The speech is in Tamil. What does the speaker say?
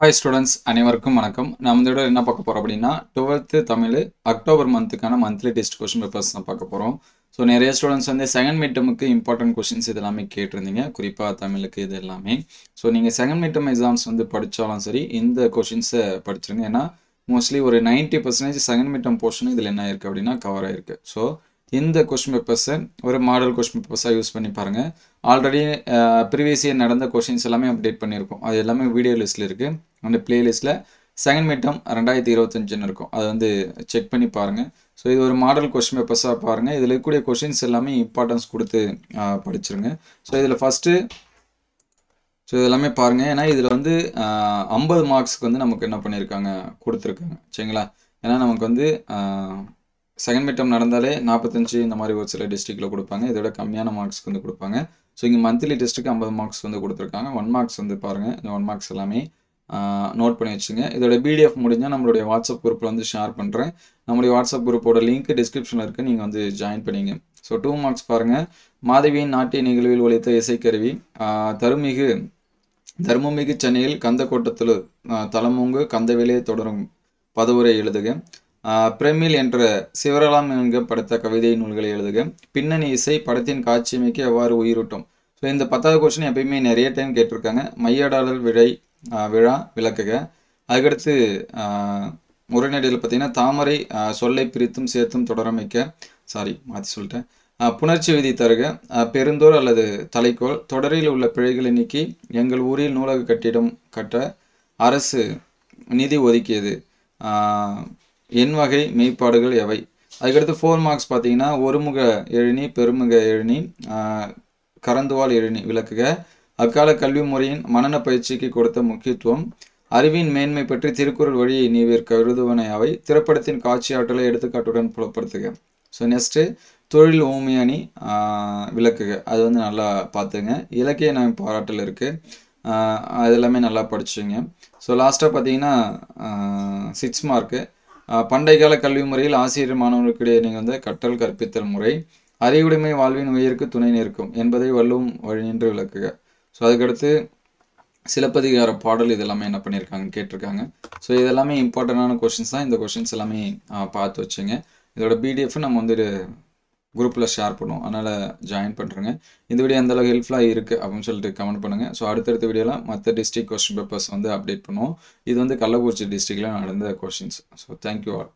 ஹாய் ஸ்டூடெண்ட்ஸ் அனைவருக்கும் வணக்கம். நம்ம இந்த வீடியோவில் என்ன பார்க்க போகிறோம் அப்படின்னா 12th தமிழ் அக்டோபர் மந்த்துக்கான மந்த்லி டெஸ்ட் கொஸ்டின் பேப்பர்ஸ் தான் பார்க்க போகிறோம். ஸோ நிறைய ஸ்டூடெண்ட்ஸ் வந்து செகண்ட் மிட் டெர்முக்கு இம்பார்ட்டன்ட் கொஸ்டின்ஸ் இது எல்லாமே கேட்டிருந்தீங்க, குறிப்பாக தமிழுக்கு இது எல்லாமே. ஸோ நீங்கள் செகண்ட் மிட் டெர்ம் எக்ஸாம்ஸ் வந்து படித்தாலும் சரி இந்த கொஷின்ஸை படிச்சிருங்க. ஏன்னா மோஸ்ட்லி ஒரு 90% செகண்ட் மிட் டெர்ம் போர்ஷன் இதில் என்ன இருக்குது அப்படின்னா கவர் ஆயிருக்கு. ஸோ இந்த கொஸ்டின் பேப்பர்ஸை ஒரு மாடல் கொஸ்டின் பேப்பர்ஸாக யூஸ் பண்ணி பாருங்கள். ஆல்ரெடி ப்ரீவியஸ் இயர் நடந்த கொஷின்ஸ் எல்லாமே அப்டேட் பண்ணியிருக்கோம். அது எல்லாமே வீடியோ லிஸ்ட்டில் இருக்குது. அந்த பிளேலிஸ்ட்டில் செகண்ட் மிட் டெர்ம் 2025 இருக்கும். அதை வந்து செக் பண்ணி பாருங்கள். ஸோ இது ஒரு மாடல் கொஸ்டின் பேப்பர்ஸாக பாருங்கள். இதில் இருக்கக்கூடிய கொஷின்ஸ் எல்லாமே இம்பார்ட்டன்ஸ் கொடுத்து படிச்சிருங்க. ஸோ இதில் ஃபஸ்ட்டு இது எல்லாமே பாருங்கள். ஏன்னா இதில் வந்து 50 மார்க்ஸ்க்கு வந்து நமக்கு என்ன பண்ணியிருக்காங்க கொடுத்துருக்காங்க, சரிங்களா? ஏன்னா நமக்கு வந்து செகண்ட் மிட் டெர்ம் நடந்தாலே 45 இந்த மாதிரி ஒரு சில டிஸ்ட்ரிக்டில் கொடுப்பாங்க. இதோட கம்மியான மார்க்ஸ்க்கு வந்து கொடுப்பாங்க. ஸோ இங்கே மந்த்லி டெஸ்ட்டுக்கு 50 மார்க்ஸ் வந்து கொடுத்துருக்காங்க. 1 மார்க்ஸ் வந்து பாருங்கள். இந்த 1 மார்க்ஸ் எல்லாமே நோட் பண்ணி வச்சுங்க. இதோட பிடிஎஃப் முடிஞ்சால் நம்மளுடைய வாட்ஸ்அப் குரூப்பில் வந்து ஷேர் பண்ணுறேன். நம்மளுடைய வாட்ஸ்அப் குரூப்போட லிங்க் டிஸ்கிரிப்ஷனில் இருக்குது, நீங்கள் வந்து ஜாயின் பண்ணிங்க. ஸோ 2 மார்க்ஸ் பாருங்கள். மாதவியின் நாட்டிய நிகழ்வில் ஒலித்த இசைக்கருவி தர்மமிகு சென்னையில் கந்தக்கோட்டத்தில் தலமூங்கு கந்தவேலே தொடரும் பதவுரை எழுதுக. பிரமிழ் என்ற சிவரலாம் என்க படைத்த கவிதை நூல்களை எழுதுக. பின்னணி இசை படத்தின் காட்சியமைக்கு எவ்வாறு உயிரூட்டும். ஸோ இந்த 10வது கொஸ்டின் எப்பயுமே நிறைய டைம் கேட்டிருக்காங்க. மையாடல் விழா விளக்குக. அதுக்கடுத்து உரைநடையில் பார்த்தீங்கன்னா தாமரை சொல்லை பிரித்தும் சேர்த்தும் தொடரமைக்க மாற்றி சொல்லிட்டேன். புணர்ச்சி விதி தருக. பெருந்தோர் அல்லது தலைக்கோள் தொடரில் உள்ள பிழைகளை நீக்கி எங்கள் ஊரில் நூலக கட்டிடம் கட்ட அரசு நிதி ஒதுக்கியது. என் வகை மெய்ப்பாடுகள் எவை. அதுக்கடுத்து 4 மார்க்ஸ் பார்த்தீங்கன்னா ஒருமுக எழுநி பெருமுக எழுநி கரந்துவாள் எழுநி விளக்குக. அக்கால கல்வி முறையின் மனன பயிற்சிக்கு கொடுத்த முக்கியத்துவம். அறிவின் மேன்மை பற்றி திருக்குறள் வழியை நீவிற்கு எழுதுவன அவை. திரைப்படத்தின் காட்சி ஆற்றலை எடுத்துக்காட்டுடன் புலப்படுத்துக. ஸோ நெக்ஸ்ட்டு தொழில் ஊமை அணி விளக்குக. அது வந்து நல்லா பார்த்துங்க. இலக்கிய நயம் பாராட்டல் இருக்குது, அது எல்லாமே நல்லா படிச்சுங்க. ஸோ லாஸ்ட்டாக பார்த்தீங்கன்னா 6 மார்க்கு. பண்டைய கால கல்வி முறையில் ஆசிரியர் மாணவர்களுக்கு இடையே நீங்கள் வந்து கற்றல் கற்பித்தல் முறை. அறிவுடைமை வாழ்வின் உயிருக்கு துணை நிற்கும் என்பதை வள்ளுவம் வழி நின்று விளக்குக. ஸோ அதுக்கடுத்து சிலப்பதிகார பாடல் இதெல்லாமே என்ன பண்ணியிருக்காங்க கேட்டிருக்காங்க. ஸோ இதெல்லாமே இம்பார்ட்டண்டான கொஷின்ஸ் தான். இந்த கொஷின்ஸ் எல்லாமே பார்த்து வச்சுங்க. இதோட பிடிஎஃப் நம்ம வந்து குரூப்பில் ஷேர் பண்ணுவோம், அதனால் ஜாயின் பண்ணுறேங்க. இந்த வீடியோ எந்தளவுக்கு ஹெல்ப்ஃபுல்லாக இருக்குது அப்படின்னு சொல்லிட்டு கமெண்ட் பண்ணுங்கள். ஸோ அடுத்தடுத்த வீடியோவில் மற்ற டிஸ்ட்ரிக்ட் கொஸ்டின் பேப்பர்ஸ் வந்து அப்டேட் பண்ணுவோம். இது வந்து கள்ளக்குறிச்சி டிஸ்ட்ரிக்டில் நடந்த கொஷின்ஸ். So thank you all.